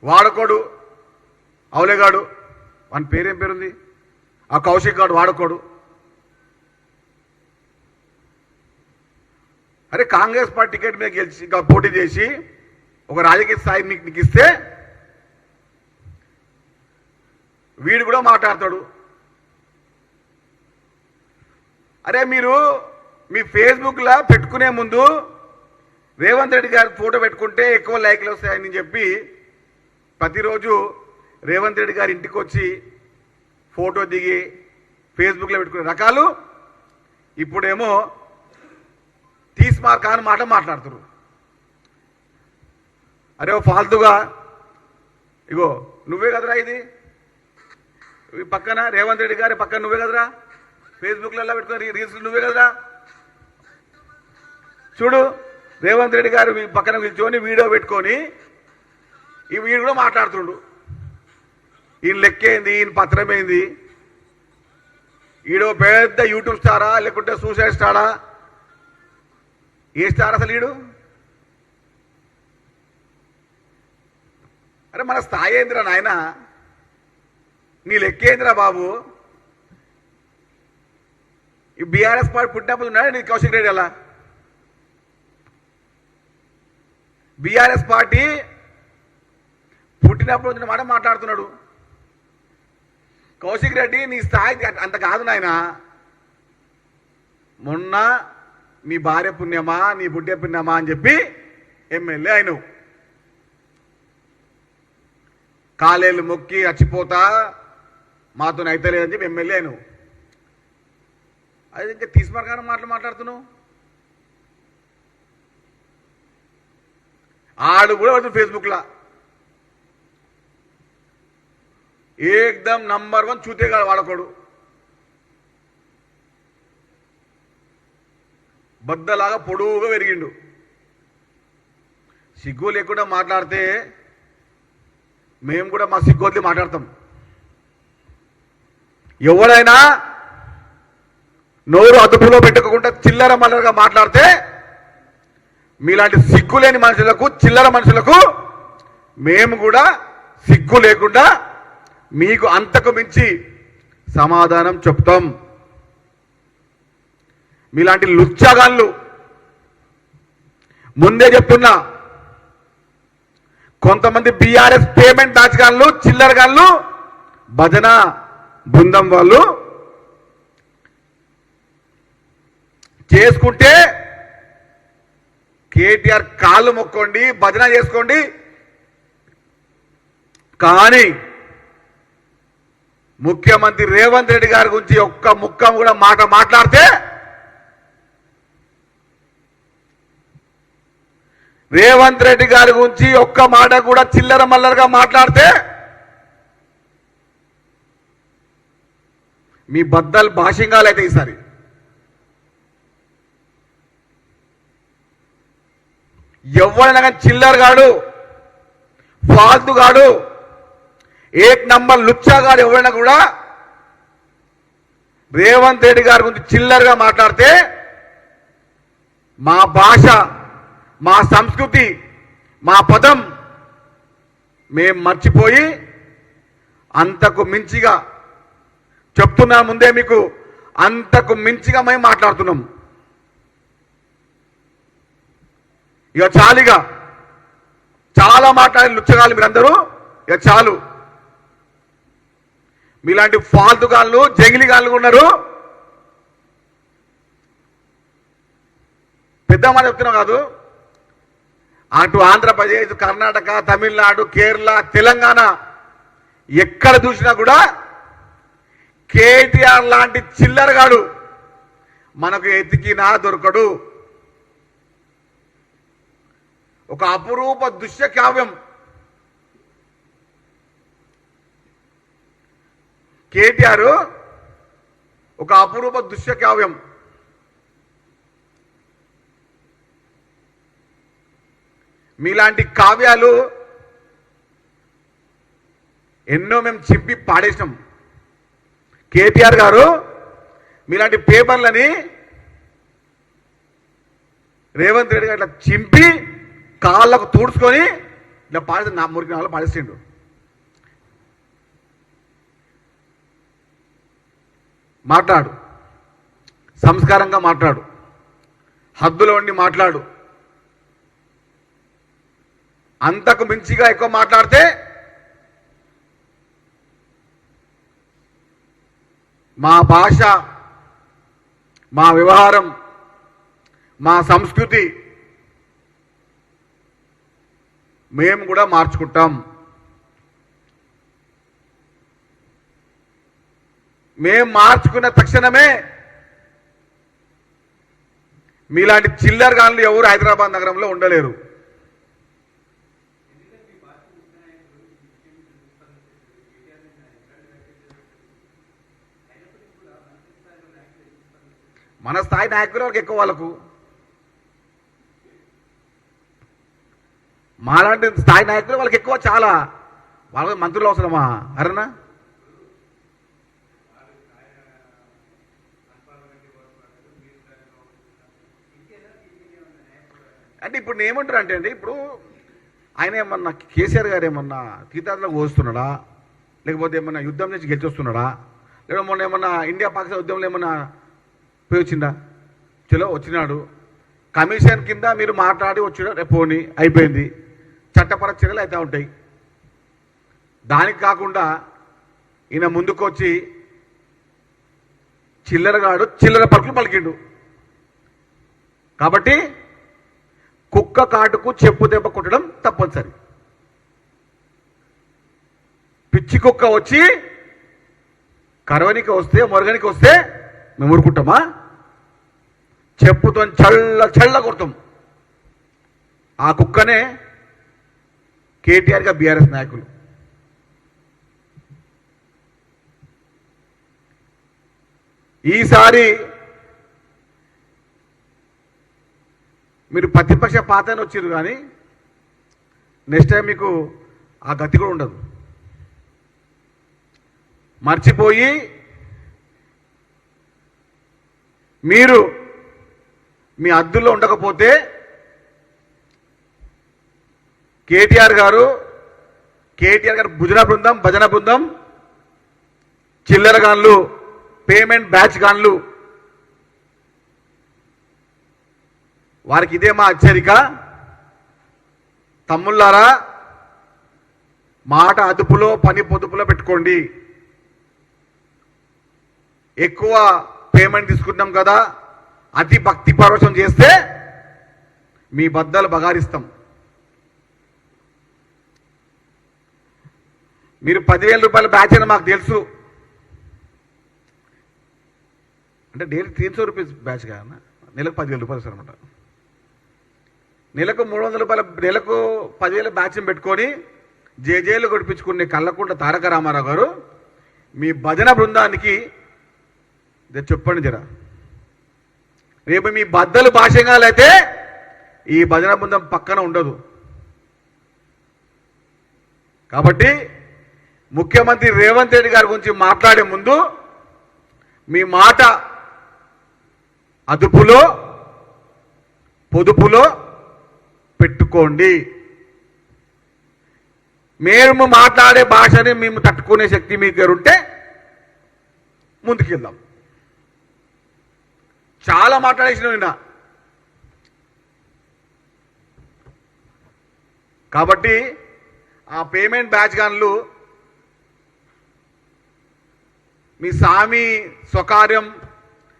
వాడకోడు అవులేగాడు వాని పేరేం పేరుంది ఆ కౌశిక్ గాడు వాడకోడు. అరే కాంగ్రెస్ పార్టీ టికెట్ మీద గెలిచి పోటీ చేసి ఒక రాజకీయ స్థాయి నీకు ఇస్తే వీడు కూడా మాట్లాడతాడు. అరే మీరు మీ ఫేస్బుక్లో పెట్టుకునే ముందు రేవంత్ రెడ్డి గారి ఫోటో పెట్టుకుంటే ఎక్కువ లైక్లు వస్తాయని చెప్పి ప్రతిరోజు రేవంత్ రెడ్డి గారి ఇంటికి వచ్చి ఫోటో దిగి ఫేస్బుక్లో పెట్టుకునే రకాలు ఇప్పుడేమో తీస్మార్ కాని మాట మాట్లాడుతున్నారు. అరే ఫాల్తుగా ఇగో నువ్వే కదరా ఇది పక్కన రేవంత్ రెడ్డి గారి పక్కన నువ్వే కదరా ఫేస్బుక్లలో పెట్టుకుని రీల్స్ నువ్వే కదరా. చూడు రేవంత్ రెడ్డి గారు పక్కన కూర్చొని వీడియో పెట్టుకొని ఈ వీడు కూడా మాట్లాడుతుండు. ఈయన లెక్కేంది ఈయన పత్రమేంది ఈడో పెద్ద యూట్యూబ్ స్టారా లేకుంటే సూసైడ్ స్టారా ఏ స్టార్ అసలు ఈడు. అరే మన స్థాయి ఏందిరా నాయన నీ లెక్కేందిరా బాబు. ఈ బీఆర్ఎస్ పార్టీ పుట్టినప్పుడు ఉన్నాడు నీ కౌశిక్ రెడ్డి అలా బీఆర్ఎస్ పార్టీ పుట్టినప్పుడు మాట మాట్లాడుతున్నాడు. కౌశిక్ రెడ్డి నీ స్థాయి అంత కాదు నాయన. మొన్న నీ భార్య పుణ్యమా నీ బుడ్డే పుణ్యమా అని చెప్పి ఎమ్మెల్యే అయినవు. కాలేళ్ళు మొక్కి చచ్చిపోతా మాతో అయితే లేదని చెప్పి ఎమ్మెల్యే అయినవు. అది ఇంకా తీస్మార్గానే మాట్లాడుతున్నావు. ఆడు కూడా పడుతుంది ఫేస్బుక్లో ఏకదం నంబర్ 1 చూతేగాడు వాడకోడు. బద్దలాగా పొడువుగా పెరిగిండు. సిగ్గు లేకుండా మాట్లాడితే మేము కూడా మా సిగ్గొద్ది మాట్లాడతాం. ఎవడైనా నోరు అదుపులో పెట్టుకోకుండా చిల్లర మల్లరగా మాట్లాడితే మీలాంటి సిగ్గు లేని మనుషులకు చిల్లర మనుషులకు మేము కూడా సిగ్గు లేకుండా మీకు అంతకు మించి సమాధానం చెప్తాం. మీలాంటి లుచ్చగాళ్ళు ముందే చెప్తున్నా కొంతమంది బీఆర్ఎస్ పేమెంట్ దాచగాళ్ళు చిల్లరగాళ్ళు భజన బృందం వాళ్ళు చేసుకుంటే కేటీఆర్ కాళ్ళు మొక్కోండి భజన చేసుకోండి. కానీ ముఖ్యమంత్రి రేవంత్ రెడ్డి గారి గురించి ఒక్క ముక్క కూడా మాట్లాడితే రేవంత్ రెడ్డి గారి గురించి ఒక్క మాట కూడా చిల్లర మల్లరగా మాట్లాడితే మీ బద్దలు భాషింగాలు అయితే ఈసారి. ఎవరైనా కానీ చిల్లరగాడు ఫాల్తుగాడు ఏక్ నంబర్ లుచ్చాగాడు ఎవరైనా కూడా రేవంత్ రెడ్డి గారి గురించి చిల్లరగా మాట్లాడితే మా భాష మా సంస్కృతి మా పదం మేం మర్చిపోయి అంతకు మించిగా చెప్తున్నా ముందే మీకు అంతకు మించిగా మేము మాట్లాడుతున్నాం. ఇక చాలుగా చాలా మాట్లాడి లుచ్చగాళ్ళు మీరందరూ ఇక చాలు. మీలాంటి ఫాల్తుగాళ్ళు జంగిలిగాళ్ళు ఉన్నారు. పెద్ద మాట చెప్తున్నాం కాదు. అటు ఆంధ్రప్రదేశ్ కర్ణాటక తమిళనాడు కేరళ తెలంగాణ ఎక్కడ చూసినా కూడా కేటీఆర్ లాంటి చిల్లరగాడు మనకు ఎతికినా దొరకడు. ఒక అపురూప దృశ్య కావ్యం కేటీఆర్ ఒక అపురూప దృశ్య కావ్యం. మీలాంటి కావ్యాలు ఎన్నో మేము చింపి పాడేసినాం. కేటీఆర్ గారు మీలాంటి పేపర్లని రేవంత్ రెడ్డి గారు చింపి కాళ్ళకు తుడుచుకొని ఇలా పాడితే నా మురికి నాలో పాడిస్తుండు. మాట్లాడు, సంస్కారంగా మాట్లాడు, హద్దులో ఉండి మాట్లాడు. అంతకు మించిగా ఎక్కువ మాట్లాడితే మా భాష, మా వ్యవహారం, మా సంస్కృతి మేము కూడా మార్చుకుంటాం. మేము మార్చుకున్న తక్షణమే మీలాంటి చిల్లర గాన్లు ఎవరు హైదరాబాద్ నగరంలో ఉండలేరు. మన స్థాయి నాయకులు వాళ్ళకి ఎక్కువ, వాళ్ళకు మాలాంటి స్థాయి నాయకులు వాళ్ళకి ఎక్కువ, చాలా. వాళ్ళకి మంత్రులు అవసరమా? అరేనా అంటే ఇప్పుడు ఏమంటారు అంటే అండి, ఇప్పుడు ఆయన ఏమన్నా కేసీఆర్ గారు ఏమన్నా తీర్థాలకు పోస్తున్నాడా, లేకపోతే ఏమన్నా యుద్ధం నుంచి గెలిచొస్తున్నాడా, లేదా మొన్న ఏమన్నా ఇండియా పాకిస్తాన్ యుద్ధంలో ఏమన్నా పోయి వచ్చిందా? చలో వచ్చినాడు, కమిషన్ కింద మీరు మాట్లాడి వచ్చినా రేపు పోనీ అయిపోయింది, చట్టపర చర్యలు అయితే ఉంటాయి. దానికి కాకుండా ఈయన ముందుకు వచ్చి చిల్లరగాడు చిల్లర పలుకులు పలికిండు. కాబట్టి కుక్క కాటుకు చెప్పు దెబ్బ కొట్టడం తప్పనిసరి. పిచ్చి కుక్క వచ్చి కరవనికి వస్తే, మొరగనికి వస్తే మేము ఊరుకుంటామా? చెప్పుతో చల్ల కొడతాం. ఆ కుక్కనే కేటీఆర్గా బీఆర్ఎస్ నాయకులు. ఈసారి మీరు ప్రతిపక్ష పాత్రని వచ్చారు, కానీ నెక్స్ట్ టైం మీకు ఆ గతి కూడా ఉండదు. మర్చిపోయి మీరు మీ హద్దుల్లో ఉండకపోతే కేటీఆర్ గారు భజన బృందం, చిల్లర గాన్లు, పేమెంట్ బ్యాచ్ గాన్లు, వారికి ఇదే మా హెచ్చరిక. తమ్ముళ్ళారా, మాట అదుపులో పని పొదుపులో పెట్టుకోండి. ఎక్కువ పేమెంట్ తీసుకుంటాం కదా, అతి భక్తి పరవశం చేస్తే మీ బద్దలు బగారిస్తాం. మీరు 10,000 రూపాయల బ్యాచ్ అని మాకు తెలుసు. అంటే డైలీ 300 రూపీస్ బ్యాచ్ కాదన్న, నెలకు 10,000 రూపాయలు సార్ అనమాట. నెలకు 300 రూపాయల, నెలకు 10,000 బ్యాచ్ని పెట్టుకొని జేజేలు కొడిపించుకునే కళ్ళకుంట తారక రామారావు గారు మీ భజన బృందానికి చెప్పండి జరా. రేపు మీ బద్దలు భాషంగాలైతే ఈ భజన బృందం పక్కన ఉండదు. కాబట్టి ముఖ్యమంత్రి రేవంత్ రెడ్డి గారి గురించి మాట్లాడే ముందు మీ మాట అదుపులో పొదుపులో పెట్టుకోండి. మేము మాట్లాడే భాషని మేము తట్టుకునే శక్తి మీ దగ్గర ఉంటే ముందుకెళ్దాం. చాలా మాట్లాడేసిన నిన్న. కాబట్టి ఆ పేమెంట్ బ్యాచ్ గాన్లు మీ సామి స్వకార్యం,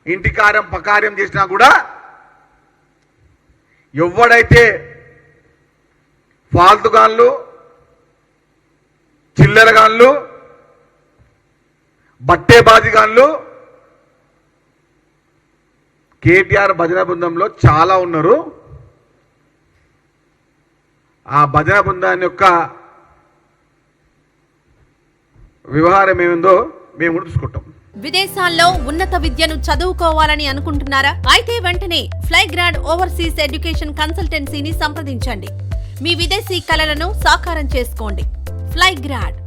ఇంటి కార్యం, పకార్యం చేసినా కూడా ఎవడైతే ఫాల్తుగాన్లు, చిల్లరగాన్లు, బట్టేబాజిగాన్లు కేటీఆర్ భజన బృందంలో చాలా ఉన్నారు. ఆ భజన బృందాన్ని యొక్క వ్యవహారం ఏమిందో మేము చూసుకుంటాం. విదేశాల్లో ఉన్నత విద్యను చదువుకోవాలని అనుకుంటున్నారా? అయితే వెంటనే ఫ్లైగ్రాండ్ ఓవర్సీస్ ఎడ్యుకేషన్ కన్సల్టెన్సీని సంప్రదించండి. మీ విదేశీ కలలను సాకారం చేసుకోండి. ఫ్లైగ్రాండ్